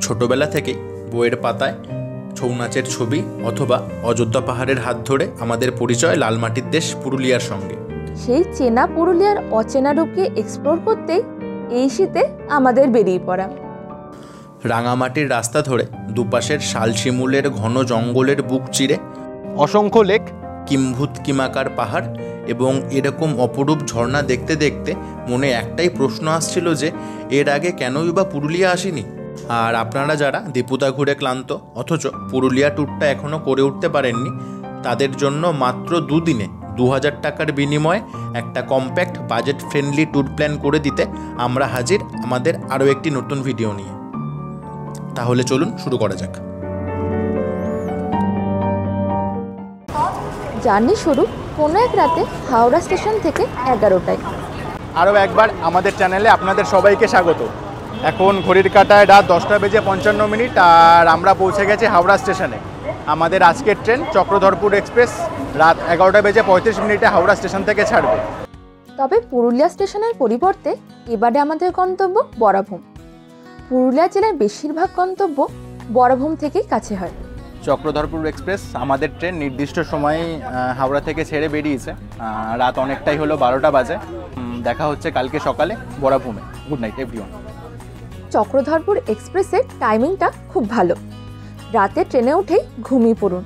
ছোটবেলা থেকেই বইয়ের পাতায় ছৌ নাচের ছবি অথবা অযোধ্যা পাহাড়ের হাত ধরে আমাদের পরিচয় লাল মাটির দেশ পুরুলিয়ার সঙ্গে। সেই চেনা পুরুলিয়ার অচেনা রূপকে এক্সপ্লোর করতেই এই শীতে আমাদের বেরিয়ে পড়া। রাঙামাটির রাস্তা ধরে দুপাশের শাল শিমুলের ঘন জঙ্গলের বুক চিরে অসংখ্য লেক, কিম্ভূত কিমাকার পাহাড় এবং এরকম অপরূপ ঝর্ণা দেখতে দেখতে মনে একটাই প্রশ্ন আসছিল যে এর আগে কেনই বা পুরুলিয়া আসেনি। আর আপনারা যারা দীপুদা ঘুরে ক্লান্ত অথচ পুরুলিয়া ট্যুরটা এখনও করে উঠতে পারেননি, তাদের জন্য মাত্র দুদিনে 2000 টাকার বিনিময়ে একটা compact budget friendly tour plan করে দিতে আমরা হাজির আমাদের আরও একটি নতুন ভিডিও নিয়ে। তাহলে চলুন শুরু করা যাক। জার্নি শুরু কোনো এক রাতে হাওড়া স্টেশন থেকে 11টায়। আরও একবার আমাদের চ্যানেলে আপনাদের সবাইকে স্বাগত। এখন ঘড়ির কাঁটায় রাত 10:55 আর আমরা পৌঁছে গেছি হাওড়া স্টেশনে। আমাদের আজকের ট্রেন চক্রধরপুর এক্সপ্রেস রাত 11:35 হাওড়া স্টেশন থেকে ছাড়বে। তবে পুরুলিয়া স্টেশনের পরিবর্তে এবারে আমাদের গন্তব্য বরাভূম। পুরুলিয়া জেলার বেশিরভাগ গন্তব্য বরাভূম থেকেই কাছে হয়। চক্রধরপুর এক্সপ্রেস আমাদের ট্রেন নির্দিষ্ট সময়ে হাওড়া থেকে ছেড়ে বেরিয়েছে। রাত অনেকটাই হলো 12টা বাজে। দেখা হচ্ছে কালকে সকালে বরাভূমে। Good night everyone. চক্রধরপুর এক্সপ্রেসের টাইমিংটা খুব ভালো। রাতে ট্রেনে উঠেই ঘুমিয়ে পড়ুন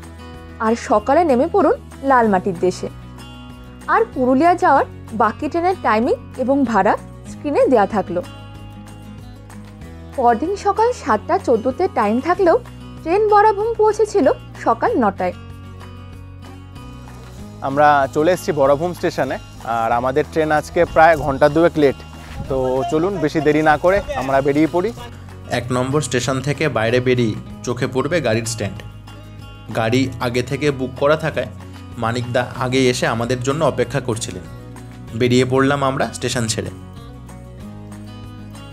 আর সকালে নেমে পড়ুন লালমাটির দেশে। আর পুরুলিয়া যাওয়ার বাকি ট্রেনের টাইমিং এবং ভাড়া স্ক্রিনে দেওয়া থাকলো। পরদিন সকাল 7:14 টাইম থাকলেও ট্রেন বরাভূম পৌঁছেছিল সকাল 9টায়। আমরা চলে এসেছি বরাভূম স্টেশনে আর আমাদের ট্রেন আজকে প্রায় ঘন্টা দুয়েক লেট। তো চলুন বেশি দেরি না করে আমরা বেরিয়ে পড়ি। 1 নম্বর স্টেশন থেকে বাইরে বেরিয়ে চোখে পড়বে গাড়ির স্ট্যান্ড। গাড়ি আগে থেকে বুক করা থাকায় মানিকদা আগে এসে আমাদের জন্য অপেক্ষা করছিলেন। বেরিয়ে পড়লাম আমরা স্টেশন ছেড়ে।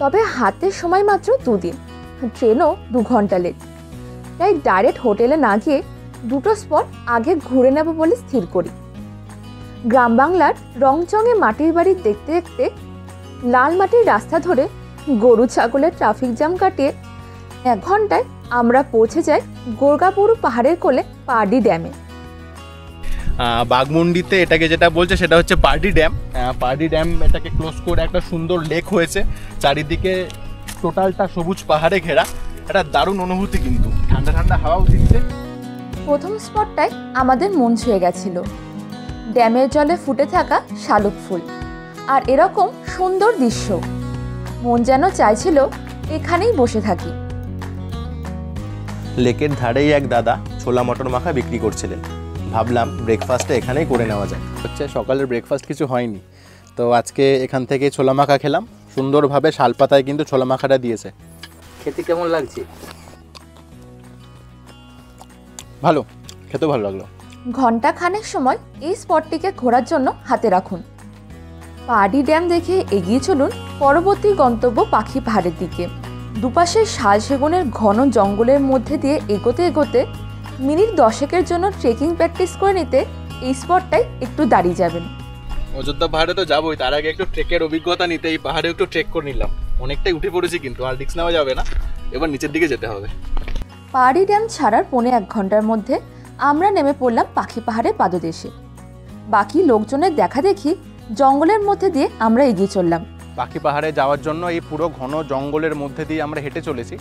তবে হাতে সময় মাত্র 2 দিন, ট্রেনও 2 ঘন্টা লেট। তাই ডাইরেক্ট হোটেলে না গিয়ে দুটো স্পট আগে ঘুরে নেব বলে স্থির করি। গ্রাম বাংলার রংচঙে মাটির বাড়ি দেখতে দেখতে লাল মাটির রাস্তা ধরে গরু ছাগলের ট্রাফিক জ্যাম কাটিয়ে 1 ঘন্টায় আমরা পৌঁছে যাই গোরগাপুর পাহাড়ের কোলে পার্ডি ড্যামে। বাঘমুন্ডিতে এটাকে যেটা বলছে সেটা হচ্ছে পার্ডি ড্যাম। পার্ডি ড্যাম এটাকে ক্লোজ করে একটা সুন্দর লেক হয়েছে, চারিদিকে টোটালটা সবুজ পাহাড়ে ঘেরা। একটা দারুণ অনুভূতি, কিন্তু ঠান্ডা ঠান্ডা হাওয়াও দিচ্ছে। প্রথম স্পটটায় আমাদের মন ছুঁয়ে গেছিল। ড্যামের জলে ফুটে থাকা শালুক ফুল আর এরকম সুন্দর দৃশ্য, মন যেন চাইছিল এখানেই বসে থাকি। লেকের ধারেই এক দাদা ছোলা মটর মাখা বিক্রি করছিলেন। ভাবলাম ব্রেকফাস্টটা এখানেই করে নেওয়া যায়। সকালের ব্রেকফাস্ট কিছু হয়নি, তো আজকে এখান থেকে ছোলা মাখা খেলাম। সুন্দরভাবে শালপাতায় কিন্তু ছোলা মাখাটা দিয়েছে। খেতে কেমন লাগছে? ভালো, খেতে ভালো লাগলো। ঘন্টা খানেক সময় এই স্পটটিকে ঘোরার জন্য হাতে রাখুন। পার্ডি ড্যাম দেখে এগিয়ে চলুন পরবর্তী গন্তব্য পাখি পাহাড়ের দিকে। দুপাশে শাল সেগুনের ঘন জঙ্গলের মধ্যে দিয়ে এগোতে এগোতে মিনিট 10-এর জন্য ট্রেকিং প্র্যাকটিস করে নিতে এই স্পটটায় একটু দাঁড়িয়ে যাবেন। অযোধ্যা পাহাড়ে তো যাবোই, তার আগে একটু ট্রেকের অভিজ্ঞতা নিতে এই পাহাড়ে একটু ট্রেক করে নিলাম। অনেকটাই উঠে পড়েছি, কিন্তু আর রিস্ক নেওয়া যাবে না, এবার নিচের দিকে যেতে হবে। পাহাড়ি ড্যাম ছাড়ার 1.25 ঘন্টার মধ্যে আমরা নেমে পড়লাম পাখি পাহাড়ের পাদদেশে। বাকি লোকজনের দেখা দেখি জঙ্গলের মধ্যে দিয়ে আমরা এগিয়ে চললাম। পাখি পাহাড়ে যাওয়ার জন্য এই পুরো ঘন জঙ্গলের মধ্যে দিয়ে আমরা হেঁটে চলেছি।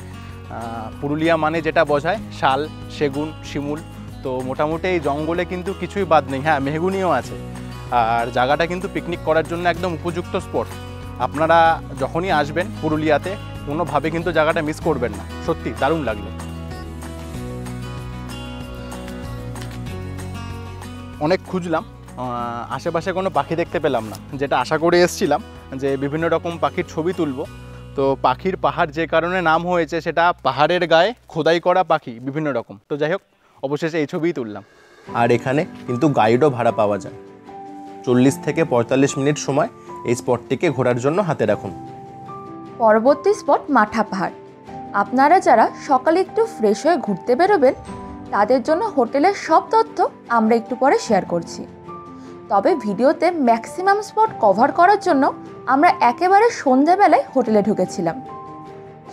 পুরুলিয়া মানে যেটা বোঝায় শাল, সেগুন, শিমুল। তো মোটামুটি এই জঙ্গলে কিন্তু কিছুই বাদ নেই। হ্যাঁ, মেহগুনিও আছে। আর জায়গাটা কিন্তু পিকনিক করার জন্য একদম উপযুক্ত স্পট। আপনারা যখনই আসবেন পুরুলিয়াতে কোনোভাবে কিন্তু জায়গাটা মিস করবেন না। সত্যি দারুণ লাগলো। অনেক খুঁজলাম, আশেপাশে কোনো পাখি দেখতে পেলাম না। যেটা আশা করে এসেছিলাম যে বিভিন্ন রকম পাখির ছবি তুলব। তো পাখির পাহাড় যে কারণে নাম হয়েছে, সেটা পাহাড়ের গায়ে খোদাই করা পাখি বিভিন্ন রকম। তো যাই হোক, অবশেষে এই ছবিই তুললাম। আর এখানে কিন্তু গাইডও ভাড়া পাওয়া যায়। 40 থেকে 45 মিনিট সময় এই স্পটটিকে ঘোরার জন্য হাতে রাখুন। পরবর্তী স্পট মাঠা পাহাড়। আপনারা যারা সকালে একটু ফ্রেশ হয়ে ঘুরতে বেরোবেন, তাদের জন্য হোটেলের সব তথ্য আমরা একটু পরে শেয়ার করছি। তবে ভিডিওতে ম্যাক্সিমাম স্পট কভার করার জন্য আমরা একেবারে সন্ধ্যাবেলায় হোটেলে ঢুকেছিলাম।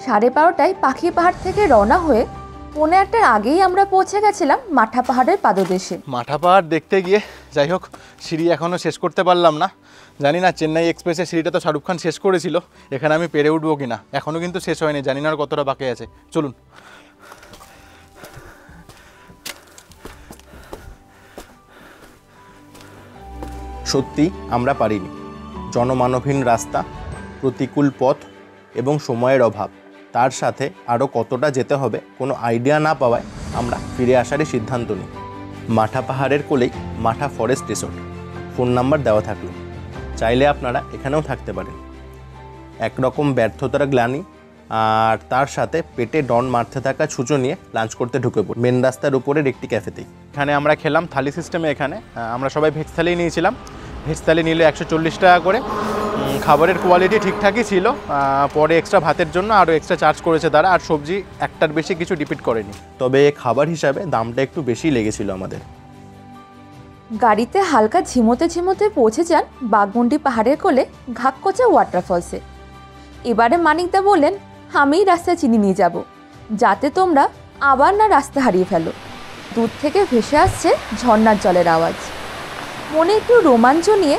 12:30টায় পাখি পাহাড় থেকে রওনা হয়ে 1:45টার আগেই আমরা পৌঁছে গেছিলাম মাঠা পাহাড়ের পাদদেশে। মাঠা পাহাড় দেখতে গিয়ে যাই হোক সিঁড়ি এখনও শেষ করতে পারলাম না। জানি না চেন্নাই এক্সপ্রেসের সিঁড়িটা তো শাহরুখ খান শেষ করেছিল, এখানে আমি পেরে উঠবো কিনা, এখনও কিন্তু শেষ হয়নি, জানি না আর কতটা বাকি আছে। চলুন। সত্যি আমরা পারিনি। জনমানবহীন রাস্তা, প্রতিকূল পথ এবং সময়ের অভাব, তার সাথে আরও কতটা যেতে হবে কোনো আইডিয়া না পাওয়ায় আমরা ফিরে আসারই সিদ্ধান্ত নিই। মাঠা পাহাড়ের কোলেই মাঠা ফরেস্ট রিসোর্ট, ফোন নাম্বার দেওয়া থাকলো, চাইলে আপনারা এখানেও থাকতে পারেন। একরকম ব্যর্থতার গ্লানি আর তার সাথে পেটে ডন মারতে থাকা ছুঁচো নিয়ে লাঞ্চ করতে ঢুকে পড়ি মেন রাস্তার উপরের একটি ক্যাফেতেই। এখানে আমরা খেলাম থালি সিস্টেমে। এখানে আমরা সবাই ভেজ থালি নিয়েছিলাম। ভেজ থালি নিলে 140 টাকা করে। খাবারের কোয়ালিটি ঠিকঠাকই ছিল, পরে এক্সট্রা ভাতের জন্য আরও এক্সট্রা চার্জ করেছে তারা, আর সবজি একটার বেশি কিছু রিপিট করেনি। তবে খাবার হিসাবে দামটা একটু বেশি লেগেছিল আমাদের। গাড়িতে হালকা ঝিমোতে ঝিমোতে পৌঁছে যান বাঘমুন্ডি পাহাড়ের কোলে ঘাককোচা ওয়াটারফলসে। এবারে মানিকদা বললেন, আমিই রাস্তা চিনি নিয়ে যাব, যাতে তোমরা আবার না রাস্তা হারিয়ে ফেলো। দূর থেকে ভেসে আসছে ঝর্ণার জলের আওয়াজ। মনে একটু রোমাঞ্চ নিয়ে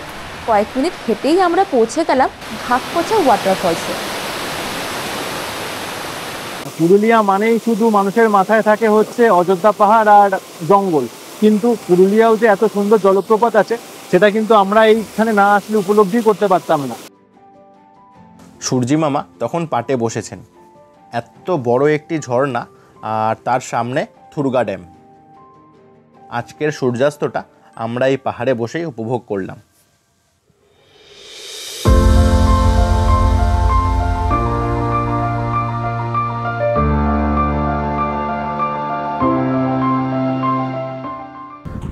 কয়েক মিনিট হেঁটেই আমরা পৌঁছে গেলাম ঘাককোচা ওয়াটারফলসে। পুরুলিয়া মানেই শুধু মানুষের মাথায় থাকে হচ্ছে অযোধ্যা পাহাড় আর জঙ্গল, কিন্তু পুরুলিয়াও যে এত সুন্দর জলপ্রপাত আছে সেটা কিন্তু আমরা এইখানে না আসলে উপলব্ধি করতে পারতাম না। সূর্যি মামা তখন পাটে বসেছেন। এত বড় একটি ঝর্ণা আর তার সামনে থুরগা ড্যাম। আজকের সূর্যাস্তটা আমরা এই পাহাড়ে বসেই উপভোগ করলাম।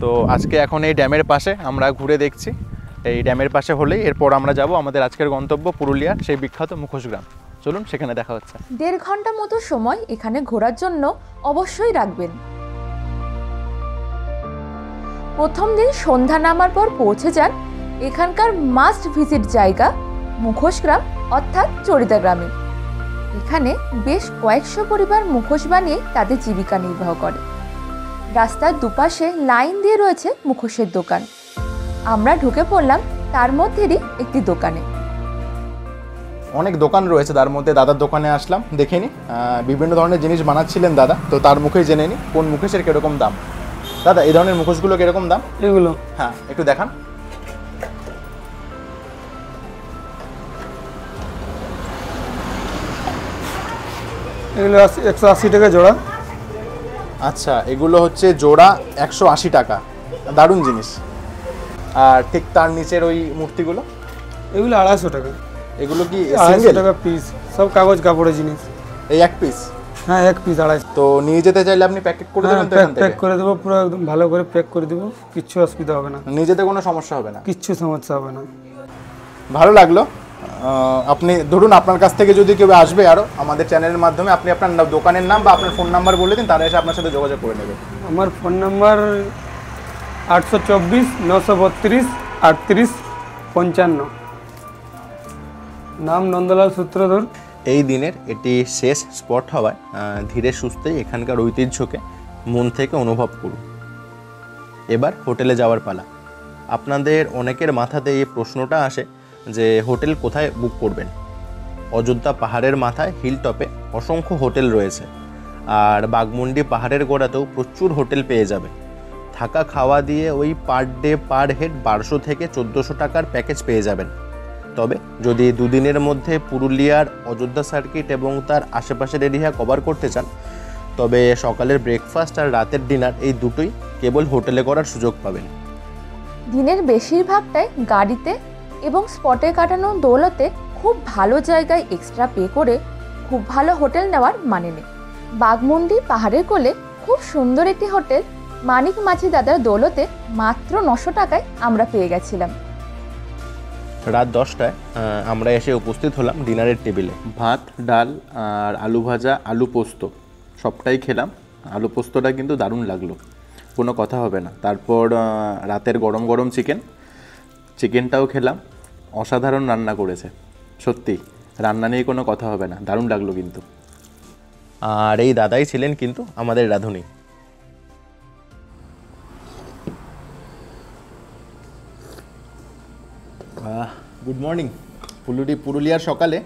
তো আজকে এখন এই ড্যামের পাশে আমরা ঘুরে দেখছি। এই ড্যামের পাশে হলেই এরপর আমরা যাব আমাদের আজকের গন্তব্য পুরুলিয়ার সেই বিখ্যাত মুখোশ গ্রাম। চলুন সেখানে দেখা হচ্ছে। 1.5 ঘন্টা মতো সময় এখানে ঘোরার জন্য অবশ্যই রাখবেন। প্রথম দিন সন্ধ্যা নামার পর পৌঁছে যান এখানকার মাস্ট ভিজিট জায়গা মুখোশ গ্রাম অর্থাৎ চরিদা গ্রামে। এখানে বেশ কয়েকশো পরিবার মুখোশ বানিয়ে তাদের জীবিকা নির্বাহ করে। রাস্তার দুপাশে লাইন দিয়ে রয়েছে মুখোশের দোকান। আমরা ঢুকে পড়লাম তার মধ্যেরই একটি দোকানে। অনেক দোকান রয়েছে, তার মধ্যে দাদার দোকানে আসলাম, দেখে নি বিভিন্ন ধরনের জিনিস বানাচ্ছিলেন দাদা, তো তার মুখেই জেনে নি কোন মুখোশের কিরকম দাম। দাদা, এই ধরনের মুখোশগুলো কিরকম দাম? এগুলো হ্যাঁ, একটু দেখান। এগুলো 180 টাকা জোড়া। আচ্ছা, এগুলো হচ্ছে জোড়া 180 টাকা, দারুণ জিনিস। আর ঠিক তার নিচের ওই মূর্তিগুলো? এগুলো 250 টাকা। এগুলো কি 250 সিঙ্গেল? টাকা পিস, সব কাগজ কাপড়ের জিনিস। এই এক পিস? হ্যাঁ, এক পিস 250। তো নিয়ে যেতে চাইলে আপনি প্যাকেট করে দেবেন তো এখান প্যাক থেকে? করে দেবো, পুরো একদম ভালো করে প্যাক করে দেবো, কিচ্ছু অসুবিধা হবে না, নিয়ে যেতে কোনো সমস্যা হবে না? কিচ্ছু সমস্যা হবে না। ভালো লাগলো। আপনি ধরুন আপনার কাছ থেকে যদি কেউ আসবে আরও আমাদের চ্যানেলের মাধ্যমে, আপনি আপনার দোকানের নাম বা আপনার ফোন নাম্বার বলে দিন, তারা এসে আপনার সাথে যোগাযোগ করে নেবে। আমার ফোন নাম্বার 824 932 38 55। নাম নন্দলাল সূত্রধর। এই দিনের এটি শেষ স্পট হওয়ায় ধীরে সুস্থেই এখানকার ঐতিহ্যকে মন থেকে অনুভব করুন। এবার হোটেলে যাওয়ার পালা। আপনাদের অনেকের মাথাতে এই প্রশ্নটা আসে যে হোটেল কোথায় বুক করবেন। অযোধ্যা পাহাড়ের মাথায় হিল টপে অসংখ্য হোটেল রয়েছে, আর বাঘমুন্ডি পাহাড়ের গোড়াতেও প্রচুর হোটেল পেয়ে যাবে। থাকা খাওয়া দিয়ে ওই পার ডে পার হেড 1200 থেকে 1400 টাকার প্যাকেজ পেয়ে যাবেন। তবে যদি দুদিনের মধ্যে পুরুলিয়ার অযোধ্যা সার্কিট এবং তার আশেপাশের এরিয়া কভার করতে চান, তবে সকালের ব্রেকফাস্ট আর রাতের ডিনার এই দুটোই কেবল হোটেলে করার সুযোগ পাবেন। দিনের বেশিরভাগটাই গাড়িতে এবং স্পটে কাটানোর দৌলতে খুব ভালো জায়গায় এক্সট্রা পে করে খুব ভালো হোটেল নেওয়ার মানে নেই। বাঘমুন্ডি পাহাড়ের কোলে খুব সুন্দর একটি হোটেল মানিক মাঝি দাদার দৌলতে মাত্র 900 টাকায় আমরা পেয়ে গেছিলাম। রাত 10টায় আমরা এসে উপস্থিত হলাম ডিনারের টেবিলে। ভাত, ডাল আর আলু ভাজা, আলু পোস্ত সবটাই খেলাম। আলু পোস্তটা কিন্তু দারুণ লাগলো, কোনো কথা হবে না। তারপর রাতের গরম গরম চিকেনটাও খেলাম। অসাধারণ রান্না করেছে, সত্যি রান্না নিয়ে কোনো কথা হবে না, দারুণ লাগলো কিন্তু। আর এই দাদাই ছিলেন কিন্তু আমাদের রাঁধুনি। Good morning. পুরুলিয়ার সকালে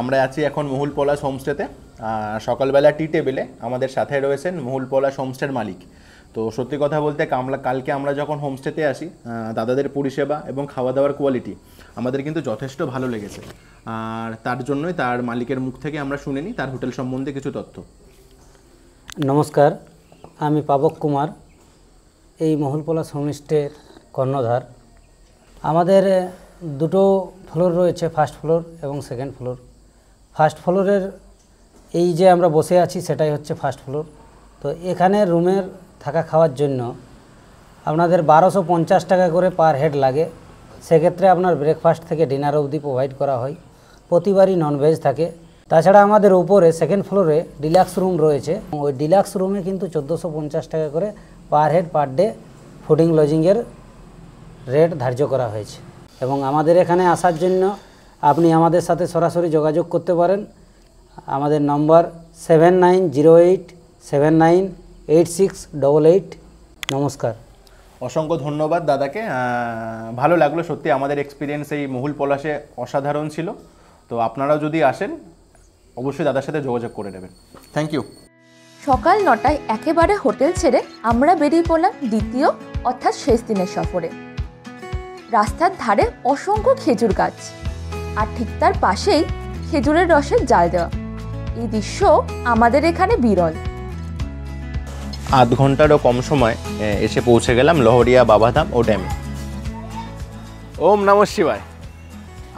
আমরা আছি এখন মহুল পলাশ হোমস্টেতে। সকালবেলা টি টেবিলে আমাদের সাথে রয়েছেন মহুল পলাশ হোমস্টের মালিক। তো সত্যি কথা বলতে কালকে আমরা যখন হোমস্টেতে আসি, দাদাদের পরিষেবা এবং খাওয়া দাওয়ার কোয়ালিটি আমাদের কিন্তু যথেষ্ট ভালো লেগেছে। আর তার জন্যই তার মালিকের মুখ থেকে আমরা শুনে নিই তার হোটেল সম্বন্ধে কিছু তথ্য। নমস্কার, আমি পাবক কুমার, এই মহুল পলাশ হোমস্টের কর্ণধার। আমাদের দুটো ফ্লোর রয়েছে, ফার্স্ট ফ্লোর এবং সেকেন্ড ফ্লোর। ফার্স্ট ফ্লোরের এই যে আমরা বসে আছি সেটাই হচ্ছে ফার্স্ট ফ্লোর। তো এখানে রুমের থাকা খাওয়ার জন্য আপনাদের 1250 টাকা করে পার হেড লাগে। সেক্ষেত্রে আপনার ব্রেকফাস্ট থেকে ডিনার অবধি প্রোভাইড করা হয়। প্রতিবারই ননভেজ থাকে। তাছাড়া আমাদের উপরে সেকেন্ড ফ্লোরে ডিলাক্স রুম রয়েছে। ওই ডিলাক্স রুমে কিন্তু 1450 টাকা করে per head per day fooding লজিংয়ের রেট ধার্য করা হয়েছে। এবং আমাদের এখানে আসার জন্য আপনি আমাদের সাথে সরাসরি যোগাযোগ করতে পারেন। আমাদের নম্বর 7908798688। নমস্কার। অসংখ্য ধন্যবাদ দাদাকে। ভালো লাগলো সত্যি, আমাদের এক্সপিরিয়েন্স এই মহুল পলাশে অসাধারণ ছিল। তো আপনারাও যদি আসেন অবশ্যই দাদার সাথে যোগাযোগ করে নেবেন। Thank you. সকাল 9টায় একেবারে হোটেল ছেড়ে আমরা বেরিয়ে পড়লাম দ্বিতীয় অর্থাৎ শেষ দিনের সফরে। রাস্তার ধারে অসংখ্য খেজুর গাছ, আর ঠিক তার পাশেই খেজুরের রসের জাল দেওয়া। এই দৃশ্য আমাদের এখানে বিরল। আধ ঘন্টারও কম সময় এসে পৌঁছে গেলাম লহরিয়া বাবাধাম ও ড্যামে। ওম নমঃ শিবায়।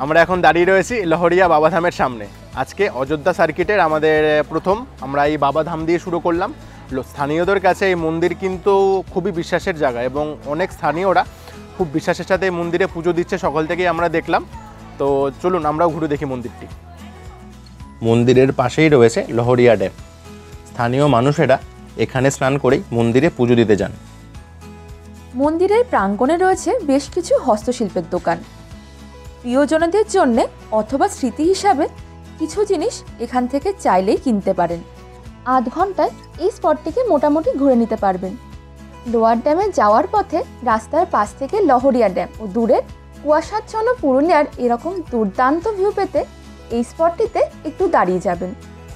আমরা এখন দাঁড়িয়ে রয়েছি লহরিয়া বাবাধামের সামনে। আজকে অযোধ্যা সার্কিটের আমাদের প্রথম আমরা এই বাবাধাম দিয়ে শুরু করলাম। স্থানীয়দের কাছে এই মন্দির কিন্তু খুবই বিশ্বাসের জায়গা এবং অনেক স্থানীয়রা খুব বিশ্বাসের সাথে এই মন্দিরে পুজো দিচ্ছে সকাল থেকেই আমরা দেখলাম। তো চলুন আমরাও ঘুরে দেখি মন্দিরটি। মন্দিরের পাশেই রয়েছে লহরিয়া ড্যাম। স্থানীয় মানুষেরা এখানে স্নান করেই মন্দিরে পুজো দিতে যান। মন্দিরের প্রাঙ্গণে রয়েছে বেশ কিছু হস্তশিল্পের দোকান। প্রিয়জনদের জন্য অথবা স্মৃতি হিসাবে কিছু জিনিস এখান থেকে চাইলেই কিনতে পারেন। আধ ঘন্টায় এই স্পটটিকে মোটামুটি ঘুরে নিতে পারবেন। লোয়ার ড্যামে যাওয়ার পথে রাস্তার পাশ থেকে লহরিয়া ড্যাম ও দূরে কুয়াশাচ্ছন্ন পুরুলিয়ার এরকম দুর্দান্ত ভিউ পেতে এই স্পটটিতে একটু দাঁড়িয়ে যাবেন।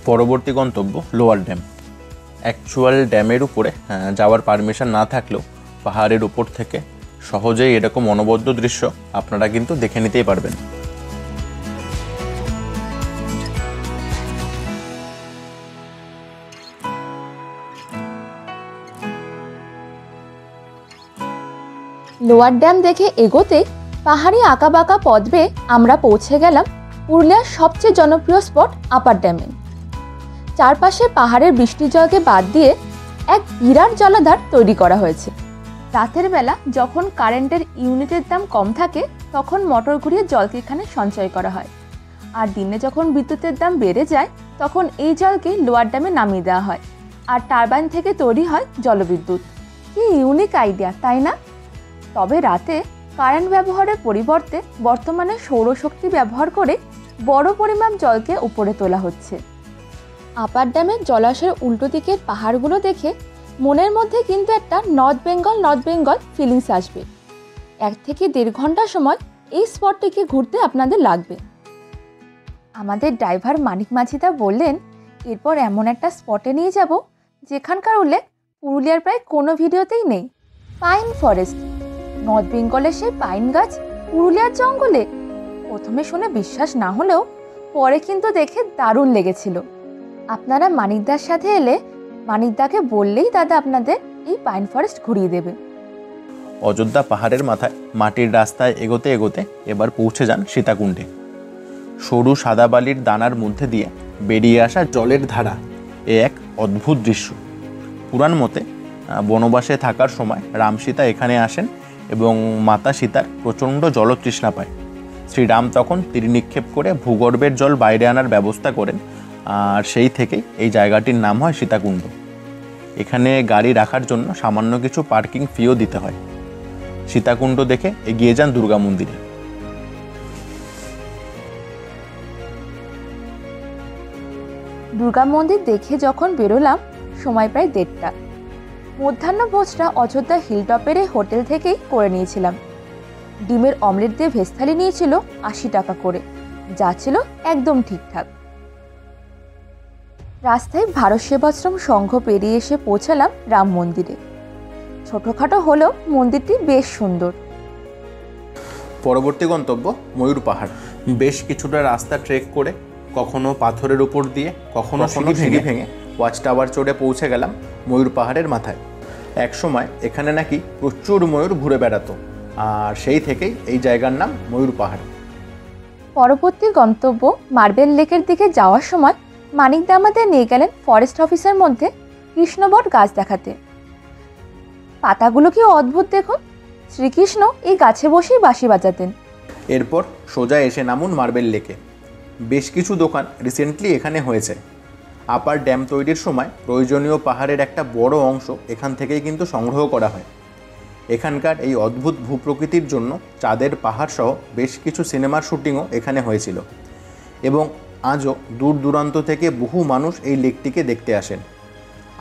পরবর্তী গন্তব্য লোয়ার ড্যাম। অ্যাকচুয়াল ড্যামের উপরে যাওয়ার পারমিশন না থাকলেও পাহাড়ের উপর থেকে সহজেই এরকম অনবদ্য দৃশ্য আপনারা কিন্তু দেখে নিতেই পারবেন। লোয়ার ড্যাম দেখে এগোতে পাহাড়ি আঁকাবাঁকা পথ বেয়ে আমরা পৌঁছে গেলাম পুরুলিয়ার সবচেয়ে জনপ্রিয় স্পট আপার ড্যামে। চারপাশে পাহাড়ের বৃষ্টির জলকে বাদ দিয়ে এক বিরাট জলাধার তৈরি করা হয়েছে। রাতের বেলা যখন কারেন্টের ইউনিটের দাম কম থাকে তখন মোটর ঘুরিয়ে জলকে এখানে সঞ্চয় করা হয়, আর দিনে যখন বিদ্যুতের দাম বেড়ে যায় তখন এই জলকে লোয়ার ড্যামে নামিয়ে দেওয়া হয়, আর টারবাইন থেকে তৈরি হয় জলবিদ্যুৎ। কি ইউনিক আইডিয়া, তাই না? তবে রাতে কারেন্ট ব্যবহারের পরিবর্তে বর্তমানে সৌরশক্তি ব্যবহার করে বড় পরিমাণ জলকে উপরে তোলা হচ্ছে। আপার ড্যামের জলাশয়ের উল্টো দিকের পাহাড়গুলো দেখে মনের মধ্যে কিন্তু একটা নর্থ বেঙ্গল ফিলিংস আসবে। 1 থেকে 1.5 ঘন্টা সময় এই স্পটটিকে ঘুরতে আপনাদের লাগবে। আমাদের ড্রাইভার মানিক মাঝিদা বললেন এরপর এমন একটা স্পটে নিয়ে যাব যেখানকার উল্লেখ পুরুলিয়ার প্রায় কোনো ভিডিওতেই নেই। Pine forest. নর্থ বেঙ্গলের সেই পাইন গাছ পুরুলিয়ার জঙ্গলে। প্রথমে শুনে বিশ্বাস না হলেও পরে কিন্তু দেখে দারুণ লেগেছিল। আপনারা মানিকদার সাথে এলে মানিকদাকে বললেই দাদা আপনাদের এই পাইন ফরেস্ট ঘুরিয়ে দেবে। অযোধ্যা পাহাড়ের মাথায় মাটির রাস্তায় এগোতে এগোতে এবার পৌঁছে যান সীতাকুণ্ডে। সরু সাদা বালির দানার মধ্যে দিয়ে বেরিয়ে আসা জলের ধারা এ এক অদ্ভুত দৃশ্য। পুরাণ মতে বনবাসে থাকার সময় রাম সীতা এখানে আসেন এবং মাতা সীতার প্রচণ্ড জলতৃষ্ণা পায়। শ্রীরাম তখন তীর নিক্ষেপ করে ভূগর্ভের জল বাইরে আনার ব্যবস্থা করেন, আর সেই থেকেই এই জায়গাটির নাম হয় সীতাকুণ্ড। এখানে গাড়ি রাখার জন্য সামান্য কিছু পার্কিং ফিও দিতে হয়। সীতাকুণ্ড দেখে এগিয়ে যান দুর্গা মন্দিরে। দুর্গা মন্দির দেখে যখন বেরোলাম সময় প্রায় 1:30। মধ্যাহ্ন ভোজটা অযোধ্যা হিলটপের এই হোটেল থেকেই করে নিয়েছিলাম। ডিমের অমলেট দিয়ে ভেজ থালি নিয়েছিল 80 টাকা করে, যা ছিল একদম ঠিকঠাক। রাস্তায় ভারত সেবাশ্রম সংঘ পেরিয়ে এসে পৌঁছালাম রাম মন্দিরে। ছোটখাটো হলেও মন্দিরটি বেশ সুন্দর। পরবর্তী গন্তব্য ময়ূর পাহাড়। বেশ কিছুটা রাস্তা ট্রেক করে, কখনো পাথরের উপর দিয়ে, কখনো সিঁড়ি ভেঙে ওয়াচ টাওয়ার চড়ে পৌঁছে গেলাম ময়ূর পাহাড়ের মাথায়। এক সময় এখানে নাকি প্রচুর ময়ূর ঘুরে বেড়াতো, আর সেই থেকেই এই জায়গার নাম ময়ূর পাহাড়। পরবর্তী গন্তব্য মার্বেল লেকের দিকে যাওয়ার সময় মানিকদা আমাদের নিয়ে গেলেন ফরেস্ট অফিসের মধ্যে কৃষ্ণবট গাছ দেখাতে। পাতাগুলো কি অদ্ভুত দেখুন! শ্রীকৃষ্ণ এই গাছে বসেই বাঁশি বাজাতেন। এরপর সোজা এসে নামুন মার্বেল লেকে। বেশ কিছু দোকান রিসেন্টলি এখানে হয়েছে। আপার ড্যাম তৈরির সময় প্রয়োজনীয় পাহাড়ের একটা বড় অংশ এখান থেকেই কিন্তু সংগ্রহ করা হয়। এখানকার এই অদ্ভুত ভূপ্রকৃতির জন্য চাঁদের পাহাড় সহ বেশ কিছু সিনেমার শুটিংও এখানে হয়েছিল, এবং আজও দূর দূরান্ত থেকে বহু মানুষ এই লেকটিকে দেখতে আসেন।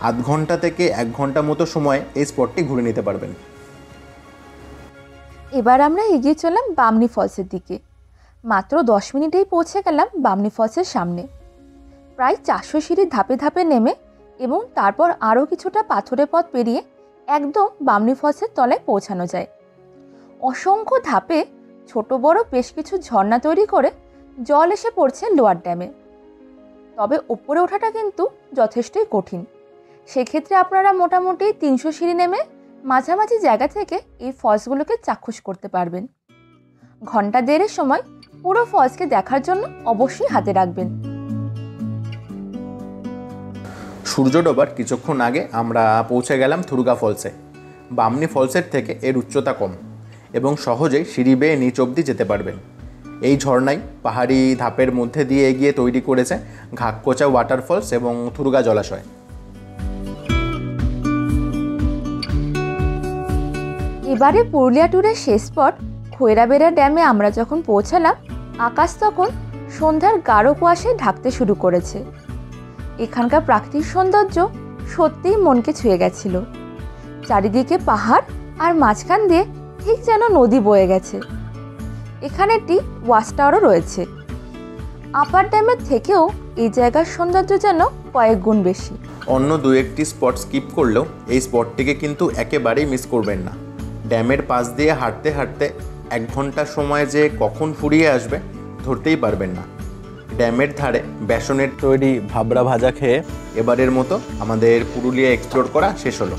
আধ ঘন্টা থেকে 1 ঘন্টা মতো সময়ে এই স্পটটি ঘুরে নিতে পারবেন। এবার আমরা এগিয়ে চললাম বামনি ফলসের দিকে। মাত্র 10 মিনিটেই পৌঁছে গেলাম বামনি ফলসের সামনে। প্রায় 400 সিঁড়ি ধাপে ধাপে নেমে এবং তারপর আরও কিছুটা পাথুরে পথ পেরিয়ে একদম বামনি ফলসের তলায় পৌঁছানো যায়। অসংখ্য ধাপে ছোট বড় বেশ কিছু ঝর্ণা তৈরি করে জল এসে পড়ছে লোয়ার ড্যামে। তবে ওপরে ওঠাটা কিন্তু যথেষ্টই কঠিন। সেক্ষেত্রে আপনারা মোটামুটি 300 সিঁড়ি নেমে মাঝামাঝি জায়গা থেকে এই ফলসগুলোকে চাক্ষুষ করতে পারবেন। ঘন্টা 1.5 সময় পুরো ফলসকে দেখার জন্য অবশ্যই হাতে রাখবেন। সূর্য ডোবার কিছুক্ষণ আগে আমরা পৌঁছে গেলাম থুরগা ফলসে। বামনি ফলসের থেকে এর উচ্চতা কম এবং সহজেই সিঁড়ি বেয়ে নিচ অবধি যেতে পারবেন। এই ঝর্ণাই পাহাড়ি ধাপের মধ্যে দিয়ে এগিয়ে তৈরি করেছে ঘাককোচা ওয়াটারফলস এবং থুরগা জলাশয়। এবারে পুরুলিয়া ট্যুরের শেষ স্পট খৈরাবেড়া ড্যামে আমরা যখন পৌঁছালাম, আকাশ তখন সন্ধ্যার গাঢ় কুয়াশায় ঢাকতে শুরু করেছে। এখানকার প্রাকৃতিক সৌন্দর্য সত্যিই মনকে ছুঁয়ে গেছিল। চারিদিকে পাহাড় আর মাঝখান দিয়ে ঠিক যেন নদী বয়ে গেছে। এখানে একটি ওয়াচ টাওয়ারও রয়েছে। আপার ড্যামের থেকেও এই জায়গার সৌন্দর্য যেন কয়েক গুণ বেশি। অন্য 2-1টি স্পট স্কিপ করলেও এই স্পটটিকে কিন্তু একেবারেই মিস করবেন না। ড্যামের পাশ দিয়ে হাঁটতে হাঁটতে 1 ঘন্টার সময় যে কখন ফুরিয়ে আসবে ধরতেই পারবেন না। ড্যামের ধারে বেসনের তৈরি ভাবরা ভাজা খেয়ে এবারের মতো আমাদের পুরুলিয়া এক্সপ্লোর করা শেষ হলো।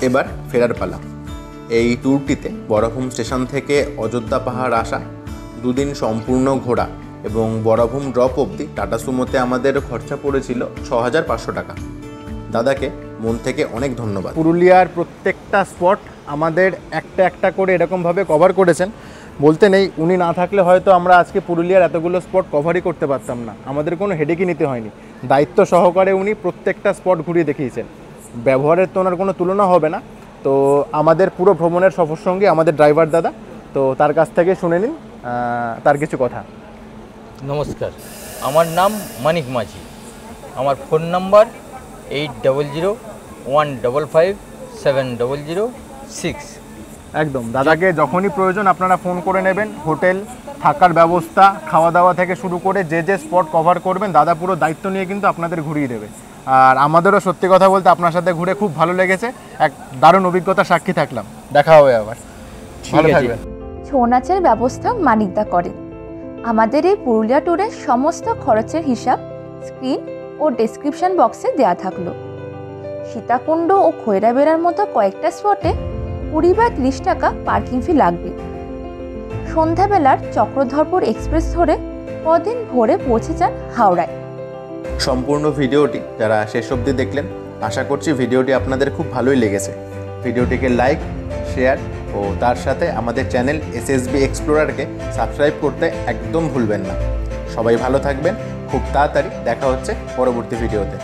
এবার ফেরার পালা। এই ট্যুরটিতে বরভূম স্টেশন থেকে অযোধ্যা পাহাড় আসা, 2 দিন সম্পূর্ণ ঘোরা এবং বরভূম ড্রপ অবধি টাটা সুমোতে আমাদের খরচা পড়েছিল 6500 টাকা। দাদাকে মন থেকে অনেক ধন্যবাদ। পুরুলিয়ার প্রত্যেকটা স্পট আমাদের একটা একটা করে এরকমভাবে কভার করেছেন। বলতে নেই, উনি না থাকলে হয়তো আমরা আজকে পুরুলিয়ার এতগুলো স্পট কভারই করতে পারতাম না। আমাদের কোনো হেডেকই নিতে হয়নি। দায়িত্ব সহকারে উনি প্রত্যেকটা স্পট ঘুরিয়ে দেখিয়েছেন। ব্যবহারের তো ওনার কোনো তুলনা হবে না। তো আমাদের পুরো ভ্রমণের সফরসঙ্গী আমাদের ড্রাইভার দাদা, তো তার কাছ থেকে শুনে নিন তার কিছু কথা। নমস্কার, আমার নাম মানিক মাঝি। আমার ফোন নাম্বার 8001557006। একদম, দাদাকে যখনই প্রয়োজন আপনারা ফোন করে নেবেন। হোটেল, থাকার ব্যবস্থা, খাওয়া দাওয়া থেকে শুরু করে যে যে স্পট কভার করবেন দাদা পুরো দায়িত্ব নিয়ে কিন্তু আপনাদের ঘুরিয়ে দেবে। আর আমাদেরও সত্যি কথা বলতে আপনার সাথে ঘুরে খুব ভালো লেগেছে। এক দারুণ অভিজ্ঞতা সাক্ষী থাকলাম। দেখা হবে আবার। ভালো থাকবেন। ছৌ নাচের ব্যবস্থা মানিকদা করেন। আমাদের এই পুরুলিয়া ট্যুরের সমস্ত খরচের হিসাব স্ক্রিন ও ডেসক্রিপশন বক্সে দেওয়া থাকলো। সীতাকুণ্ড ও খৈরাবেড়ার মতো কয়েকটা স্পটে 20 বা 30 টাকা পার্কিং ফি লাগবে। সন্ধ্যাবেলার চক্রধরপুর এক্সপ্রেস ধরে পরদিন ভোরে পৌঁছে যান হাওড়ায়। সম্পূর্ণ ভিডিওটি যারা শেষ অবধি দেখলেন, আশা করছি ভিডিওটি আপনাদের খুব ভালোই লেগেছে। ভিডিওটিকে লাইক, শেয়ার ও তার সাথে আমাদের চ্যানেল SSB এক্সপ্লোরারকে সাবস্ক্রাইব করতে একদম ভুলবেন না। সবাই ভালো থাকবেন। খুব তাড়াতাড়ি দেখা হচ্ছে পরবর্তী ভিডিওতে।